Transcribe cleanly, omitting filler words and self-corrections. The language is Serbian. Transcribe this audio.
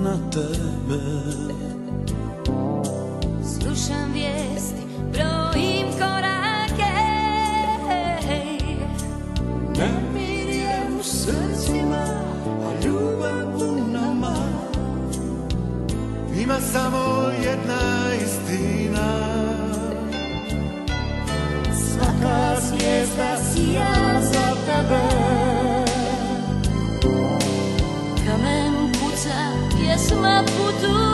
na tebe. Slušam vijesti, brojim korake, Nemir je u srcima, a ljubav u nama. Ima samo jedna istina, svaka zvijezda sija za tebe. Kamen puca, pjesma putuje.